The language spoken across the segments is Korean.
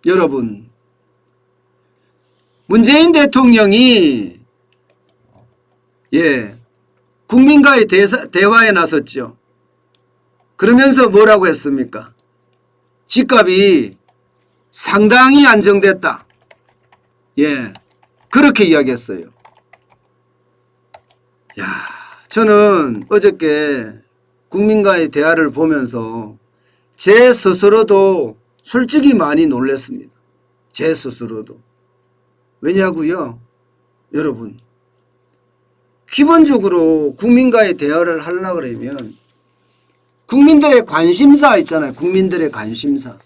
여러분, 문재인 대통령이 국민과의 대화에 나섰죠. 그러면서 뭐라고 했습니까? 집값이 상당히 안정됐다. 그렇게 이야기했어요. 저는 어저께 국민과의 대화를 보면서 제 스스로도 솔직히 많이 놀랐습니다. 제 스스로도. 왜냐고요? 여러분, 기본적으로 국민과의 대화를 하려고 그러면 국민들의 관심사 있잖아요. 국민들의 관심사.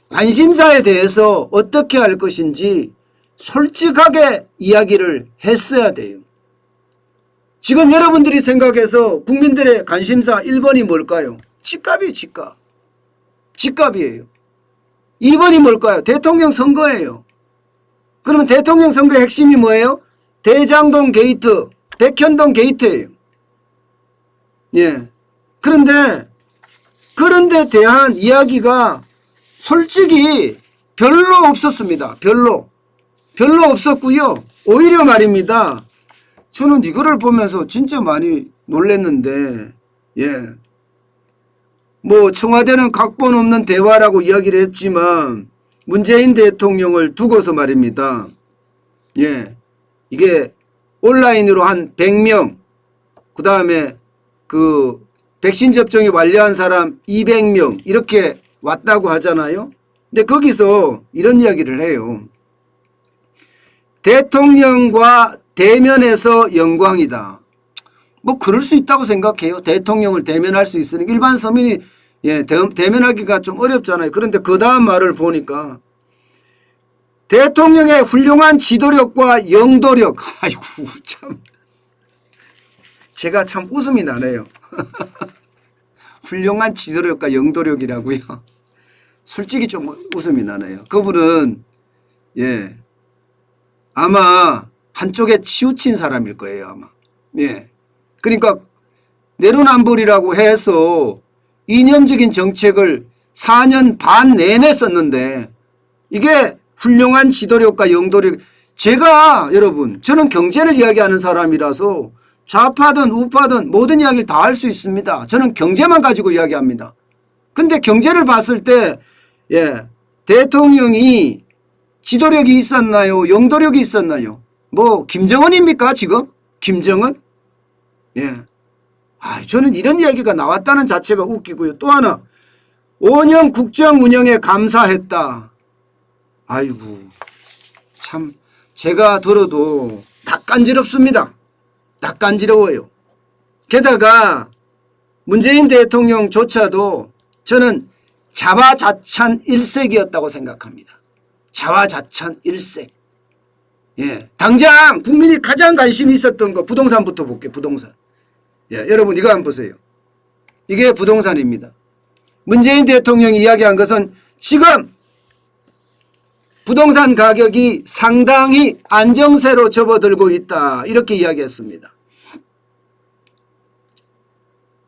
관심사에 대해서 어떻게 할 것인지 솔직하게 이야기를 했어야 돼요. 지금 여러분들이 생각해서 국민들의 관심사 1번이 뭘까요? 집값이에요. 집값. 집값이에요. 2번이 뭘까요? 대통령 선거예요. 그러면 대통령 선거의 핵심이 뭐예요? 대장동 게이트, 백현동 게이트예요. 그런데 대한 이야기가 솔직히 별로 없었습니다. 별로 없었고요. 오히려 말입니다. 저는 이거를 보면서 진짜 많이 놀랐는데, 뭐 청와대는 각본 없는 대화라고 이야기를 했지만 문재인 대통령을 두고서 말입니다. 이게 온라인으로 한 100명, 그 다음에 그 백신 접종이 완료한 사람 200명 이렇게 왔다고 하잖아요. 근데 거기서 이런 이야기를 해요. 대통령과 대면해서 영광이다. 뭐 그럴 수 있다고 생각해요. 대통령을 대면할 수 있으니까 일반 서민이 대면하기가 좀 어렵잖아요. 그런데 그 다음 말을 보니까 대통령의 훌륭한 지도력과 영도력. 아이고 참 제가 참 웃음이 나네요. 훌륭한 지도력과 영도력이라고요. 솔직히 좀 웃음이 나네요. 그분은 아마 한쪽에 치우친 사람일 거예요. 아마. 그러니까 내로남불이라고 해서 이념적인 정책을 4년 반 내내 썼는데 이게 훌륭한 지도력과 영도력. 제가 여러분 저는 경제를 이야기하는 사람이라서 좌파든 우파든 모든 이야기를 다 할 수 있습니다. 저는 경제만 가지고 이야기합니다. 근데 경제를 봤을 때 대통령이 지도력이 있었나요? 영도력이 있었나요? 뭐 김정은입니까 지금? 김정은? 저는 이런 이야기가 나왔다는 자체가 웃기고요. 또 하나 5년 국정 운영에 감사했다. 아이고 참 제가 들어도 다 간지럽습니다. 다 간지러워요. 게다가 문재인 대통령조차도 저는 자화자찬 일색이었다고 생각합니다. 자화자찬 일색. 당장 국민이 가장 관심이 있었던 거 부동산부터 볼게요. 부동산. 여러분 이거 한번 보세요. 이게 부동산입니다. 문재인 대통령이 이야기한 것은 지금 부동산 가격이 상당히 안정세로 접어들고 있다. 이렇게 이야기했습니다.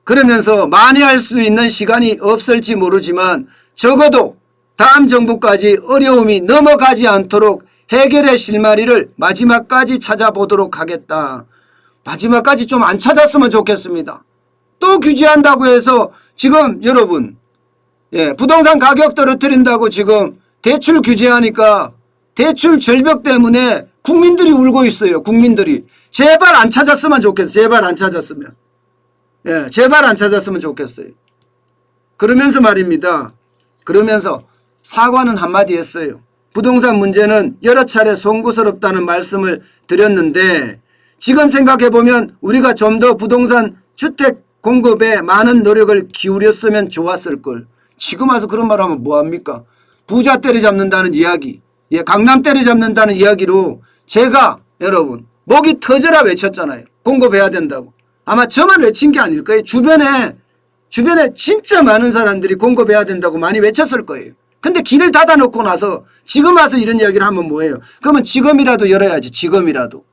그러면서 만회할 수 있는 시간이 없을지 모르지만 적어도 다음 정부까지 어려움이 넘어가지 않도록 해결의 실마리를 마지막까지 찾아보도록 하겠다. 마지막까지 좀 안 찾았으면 좋겠습니다. 또 규제한다고 해서 지금 여러분 부동산 가격 떨어뜨린다고 지금 대출 규제하니까 대출 절벽 때문에 국민들이 울고 있어요. 국민들이. 제발 안 찾았으면 좋겠어요. 제발 안 찾았으면. 제발 안 찾았으면 좋겠어요. 그러면서 말입니다. 그러면서 사과는 한마디 했어요. 부동산 문제는 여러 차례 송구스럽다는 말씀을 드렸는데 지금 생각해보면 우리가 좀 더 부동산 주택 공급에 많은 노력을 기울였으면 좋았을 걸. 지금 와서 그런 말 하면 뭐합니까? 부자 때려잡는다는 이야기, 강남 때려잡는다는 이야기로 제가 여러분 목이 터져라 외쳤잖아요. 공급해야 된다고. 아마 저만 외친 게 아닐 거예요. 주변에 진짜 많은 사람들이 공급해야 된다고 많이 외쳤을 거예요. 근데 길을 닫아놓고 나서 지금 와서 이런 이야기를 하면 뭐예요? 그러면 지금이라도 열어야지. 지금이라도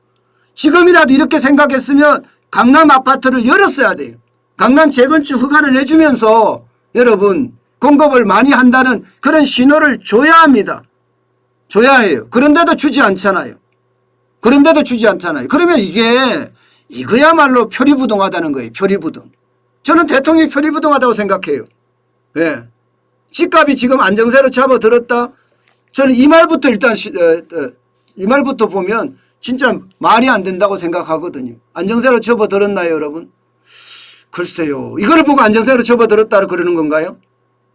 이렇게 생각했으면 강남 아파트를 열었어야 돼요. 강남 재건축 허가를 내주면서 여러분 공급을 많이 한다는 그런 신호를 줘야 합니다. 줘야 해요. 그런데도 주지 않잖아요. 그러면 이거야말로 표리부동하다는 거예요. 표리부동. 저는 대통령이 표리부동하다고 생각해요. 예. 집값이 지금 안정세로 접어들었다. 저는 이 말부터 이 말부터 보면 진짜 말이 안 된다고 생각하거든요. 안정세로 접어들었나요, 여러분? 글쎄요. 이걸 보고 안정세로 접어들었다 그러는 건가요?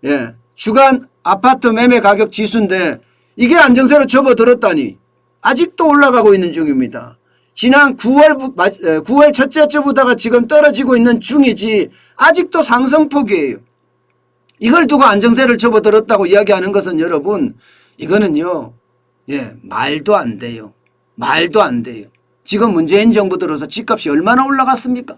예. 주간 아파트 매매 가격 지수인데 이게 안정세로 접어들었다니 아직도 올라가고 있는 중입니다. 지난 9월 첫째 주보다가 지금 떨어지고 있는 중이지 아직도 상승폭이에요. 이걸 두고 안정세를 접어들었다고 이야기하는 것은 여러분 이거는요. 예, 말도 안 돼요. 지금 문재인 정부 들어서 집값이 얼마나 올라갔습니까?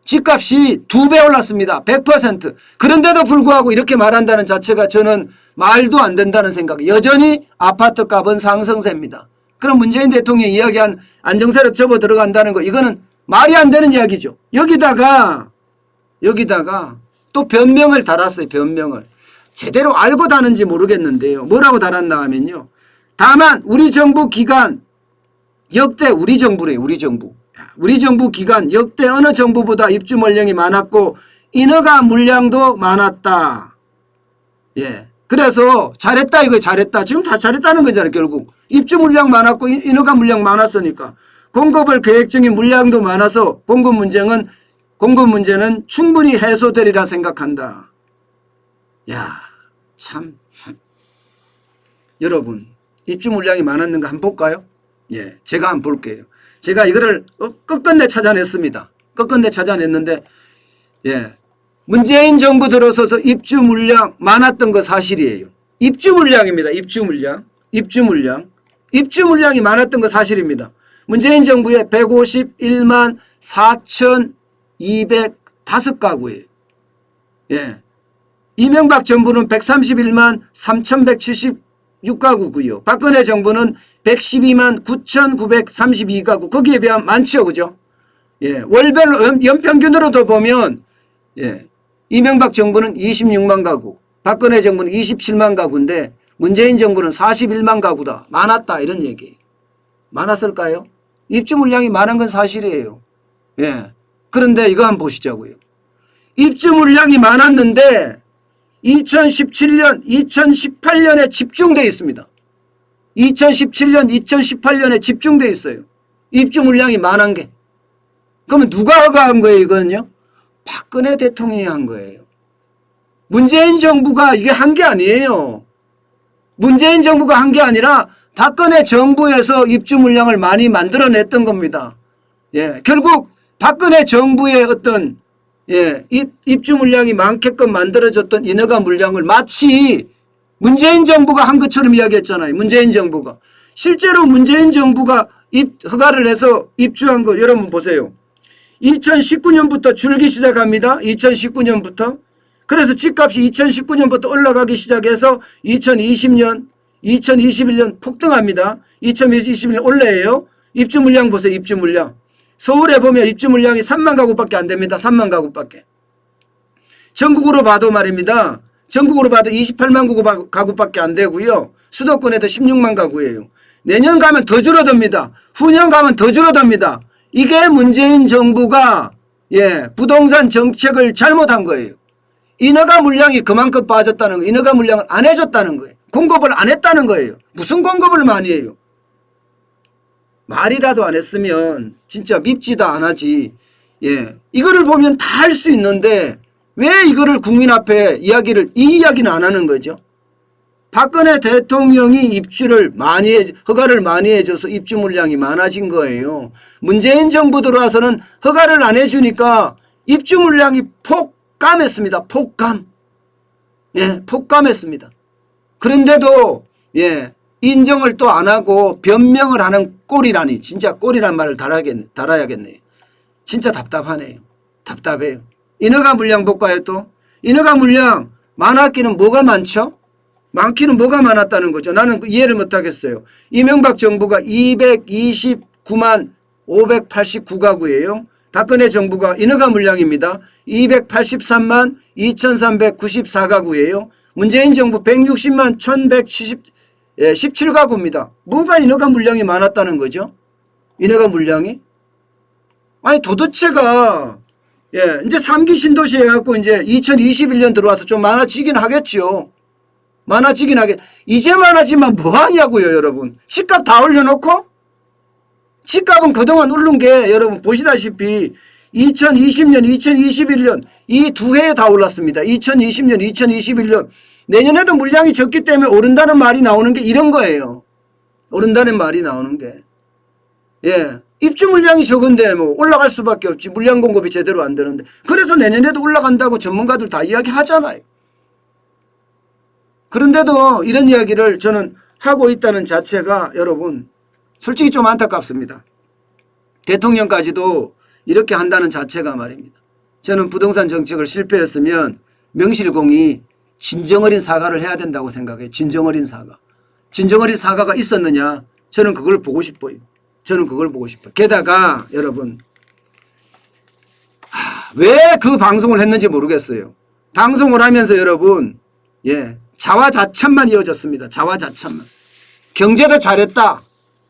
집값이 2배 올랐습니다. 100%. 그런데도 불구하고 이렇게 말한다는 자체가 저는 말도 안 된다는 생각. 여전히 아파트 값은 상승세입니다. 그럼 문재인 대통령이 이야기한 안정세로 접어 들어간다는 거 이거는 말이 안 되는 이야기죠. 여기다가 또 변명을 달았어요. 변명을. 제대로 알고 다는지 모르겠는데요. 뭐라고 달았나 하면요. 다만 우리 정부 기간 역대 우리 정부래요. 우리 정부 기간 역대 어느 정부보다 입주 물량이 많았고 인허가 물량도 많았다. 예. 그래서 잘했다 이거 잘했다. 지금 다 잘했다는 거잖아요. 결국. 입주 물량 많았고 인허가 물량 많았으니까. 공급을 계획 중인 물량도 많아서 공급 문제는 충분히 해소되리라 생각한다. 야, 참. 여러분 입주 물량이 많았는가 한번 볼까요? 예, 제가 한번 볼게요. 제가 이거를 끝끝내 찾아냈습니다. 끝끝내 찾아냈는데 예, 문재인 정부 들어서서 입주 물량 많았던 거 사실이에요. 입주 물량입니다. 입주 물량이 많았던 거 사실입니다. 문재인 정부에 151만 4,205가구예요. 예. 이명박 정부는 131만 3,176가구고요. 박근혜 정부는 112만 9,932가구. 거기에 비하면 많죠. 그죠? 예. 월별로 연평균으로도 보면 예. 이명박 정부는 26만 가구, 박근혜 정부는 27만 가구인데 문재인 정부는 41만 가구다. 많았다 이런 얘기예요. 많았을까요? 입주 물량이 많은 건 사실이에요. 예. 그런데 이거 한번 보시자고요. 입주 물량이 많았는데 2017년, 2018년에 집중되어 있습니다. 2017년, 2018년에 집중되어 있어요. 입주 물량이 많은 게. 그러면 누가 허가한 거예요, 이거는요? 박근혜 대통령이 한 거예요. 문재인 정부가 이게 한 게 아니에요. 문재인 정부가 한 게 아니라 박근혜 정부에서 입주 물량을 많이 만들어냈던 겁니다. 예, 결국 박근혜 정부의 어떤 예, 입주 물량이 많게끔 만들어졌던 인허가 물량을 마치 문재인 정부가 한 것처럼 이야기했잖아요. 문재인 정부가. 실제로 문재인 정부가 허가를 해서 입주한 거 여러분 보세요. 2019년부터 줄기 시작합니다. 2019년부터. 그래서 집값이 2019년부터 올라가기 시작해서 2020년, 2021년 폭등합니다. 2021년 올해예요. 입주 물량 보세요. 입주 물량. 서울에 보면 입주 물량이 3만 가구밖에 안 됩니다. 3만 가구밖에. 전국으로 봐도 말입니다. 전국으로 봐도 28만 가구밖에 안 되고요. 수도권에도 16만 가구예요. 내년 가면 더 줄어듭니다. 후년 가면 더 줄어듭니다. 이게 문재인 정부가 예, 부동산 정책을 잘못한 거예요. 인허가 물량이 그만큼 빠졌다는 거예요. 인허가 물량을 안 해줬다는 거예요. 공급을 안 했다는 거예요. 무슨 공급을 많이 해요. 말이라도 안 했으면 진짜 밉지도 안 하지. 예, 이거를 보면 다 할 수 있는데 왜 이거를 국민 앞에 이 이야기는 안 하는 거죠. 박근혜 대통령이 허가를 많이 해줘서 입주 물량이 많아진 거예요. 문재인 정부 들어와서는 허가를 안 해주니까 입주 물량이 폭감했습니다. 폭감. 예, 폭감했습니다. 그런데도 예, 인정을 또 안 하고 변명을 하는 꼴이라니 진짜 꼴이란 말을 달아야겠네요. 진짜 답답하네요. 답답해요. 인허가 물량 볼까요 또? 인허가 물량 많았기는 뭐가 많죠? 많기는 뭐가 많았다는 거죠. 나는 이해를 못하겠어요. 이명박 정부가 229만 589가구예요. 박근혜 정부가 인허가 물량입니다. 283만 2394가구예요. 문재인 정부 160만 예, 17가구입니다. 뭐가 인허가 물량이 많았다는 거죠? 인허가 물량이? 아니 도대체가 예, 이제 3기 신도시 해갖고 이제 2021년 들어와서 좀 많아지긴 하겠죠. 많아지긴 하겠. 이제 많아지면 뭐하냐고요 여러분. 집값 다 올려놓고? 집값은 그동안 오른 게 여러분 보시다시피 2020년 2021년 이 두 해에 다 올랐습니다. 2020년 2021년 내년에도 물량이 적기 때문에 오른다는 말이 나오는 게 이런 거예요. 오른다는 말이 나오는 게. 예. 입주 물량이 적은데 뭐 올라갈 수밖에 없지. 물량 공급이 제대로 안 되는데. 그래서 내년에도 올라간다고 전문가들 다 이야기하잖아요. 그런데도 이런 이야기를 저는 하고 있다는 자체가 여러분 솔직히 좀 안타깝습니다. 대통령까지도 이렇게 한다는 자체가 말입니다. 저는 부동산 정책을 실패했으면 명실공히 진정어린 사과를 해야 된다고 생각해요. 진정어린 사과. 진정어린 사과가 있었느냐. 저는 그걸 보고 싶어요. 저는 그걸 보고 싶어요. 게다가 여러분 왜 그 방송을 했는지 모르겠어요. 방송을 하면서 여러분 예, 자화자찬만 이어졌습니다. 자화자찬만. 경제도 잘했다.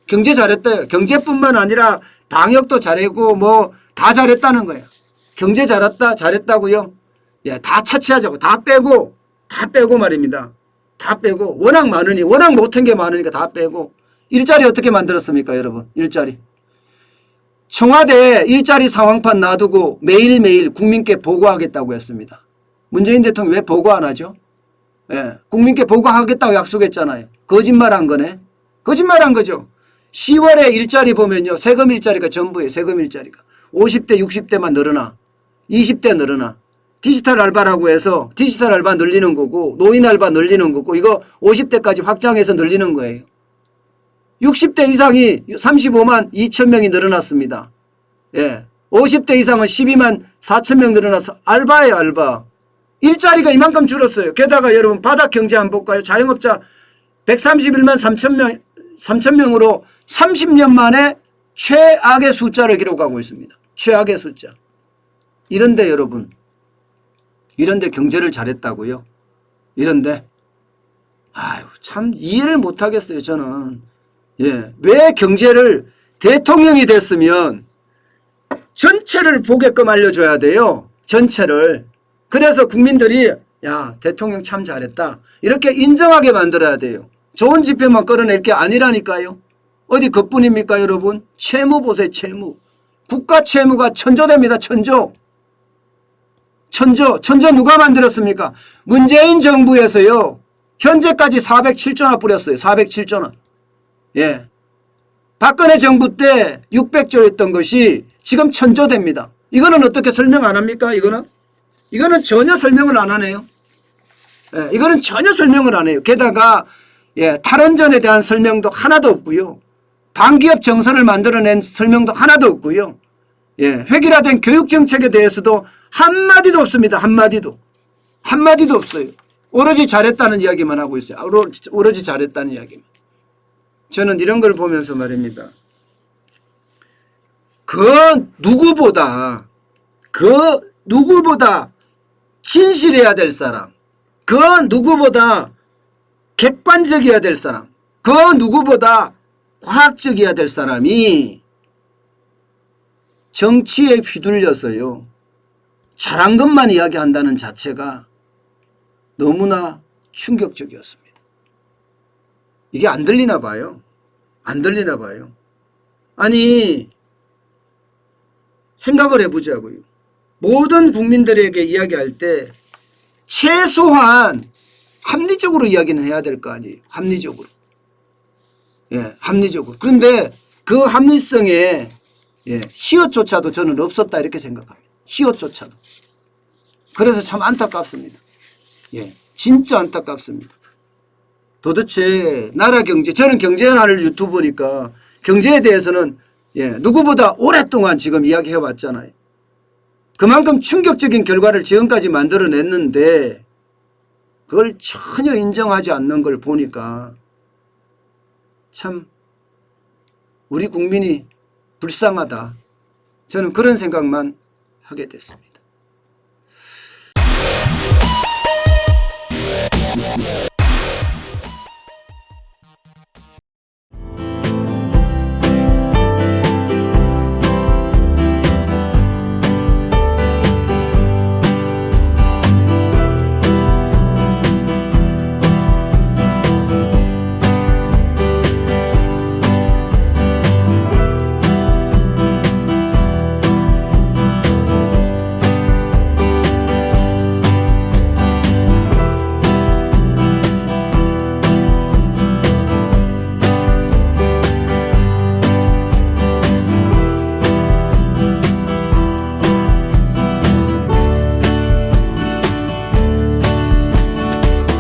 경제 잘했대요. 경제뿐만 아니라 방역도 잘했고 뭐 다 잘했다는 거예요. 경제 잘했다고요. 예, 다 차치하자고 다 빼고 말입니다. 다 빼고 워낙 많으니 워낙 못한 게 많으니까 다 빼고 일자리 어떻게 만들었습니까 여러분. 일자리. 청와대 일자리 상황판 놔두고 매일매일 국민께 보고하겠다고 했습니다. 문재인 대통령 왜 보고 안 하죠? 예, 국민께 보고하겠다고 약속했잖아요. 거짓말한 거네. 거짓말한 거죠. 10월에 일자리 보면요. 세금 일자리가 전부예요. 세금 일자리가. 50대 60대만 늘어나. 20대 늘어나. 디지털 알바라고 해서 디지털 알바 늘리는 거고 노인 알바 늘리는 거고 이거 50대까지 확장해서 늘리는 거예요. 60대 이상이 35만 2천 명이 늘어났습니다. 예, 50대 이상은 12만 4천 명 늘어나서 알바예요. 알바. 일자리가 이만큼 줄었어요. 게다가 여러분 바닥 경제 한번 볼까요? 자영업자 131만 3천 명으로 30년 만에 최악의 숫자를 기록하고 있습니다. 최악의 숫자. 이런데 여러분 이런데 경제를 잘했다고요? 이런데 아유 참 이해를 못하겠어요. 저는 예, 왜 경제를 대통령이 됐으면 전체를 보게끔 알려줘야 돼요. 전체를. 그래서 국민들이 야 대통령 참 잘했다 이렇게 인정하게 만들어야 돼요. 좋은 지표만 끌어낼 게 아니라니까요. 어디 그뿐입니까 여러분. 채무 보세요. 채무. 국가 채무가 천조됩니다. 천조. 천조 누가 만들었습니까? 문재인 정부에서요. 현재까지 407조나 뿌렸어요. 407조나. 예. 박근혜 정부 때 600조였던 것이 지금 천조됩니다. 이거는 어떻게 설명 안 합니까? 이거는 전혀 설명을 안 하네요. 예, 이거는 전혀 설명을 안 해요. 게다가 예, 탈원전에 대한 설명도 하나도 없고요. 반기업 정선을 만들어낸 설명도 하나도 없고요. 예, 획일화된 교육정책에 대해서도 한마디도 없습니다. 한마디도 없어요. 오로지 잘했다는 이야기만 하고 있어요. 오로지 잘했다는 이야기만. 저는 이런 걸 보면서 말입니다. 그 누구보다 진실해야 될 사람, 그 누구보다 객관적이어야 될 사람, 그 누구보다 과학적이어야 될 사람이 정치에 휘둘려서요. 잘한 것만 이야기한다는 자체가 너무나 충격적이었습니다. 이게 안 들리나 봐요. 안 들리나 봐요. 아니 생각을 해보자고요. 모든 국민들에게 이야기할 때 최소한 합리적으로 이야기는 해야 될 거 아니에요. 합리적으로. 예, 합리적으로. 그런데 그 합리성에 예, 히읗조차도 저는 없었다 이렇게 생각합니다. 히읗조차도. 그래서 참 안타깝습니다. 예, 진짜 안타깝습니다. 도대체 나라 경제, 저는 경제나를 유튜브니까 경제에 대해서는 예, 누구보다 오랫동안 지금 이야기해 왔잖아요. 그만큼 충격적인 결과를 지금까지 만들어냈는데 그걸 전혀 인정하지 않는 걸 보니까 참 우리 국민이 불쌍하다. 저는 그런 생각만 하게 됐습니다.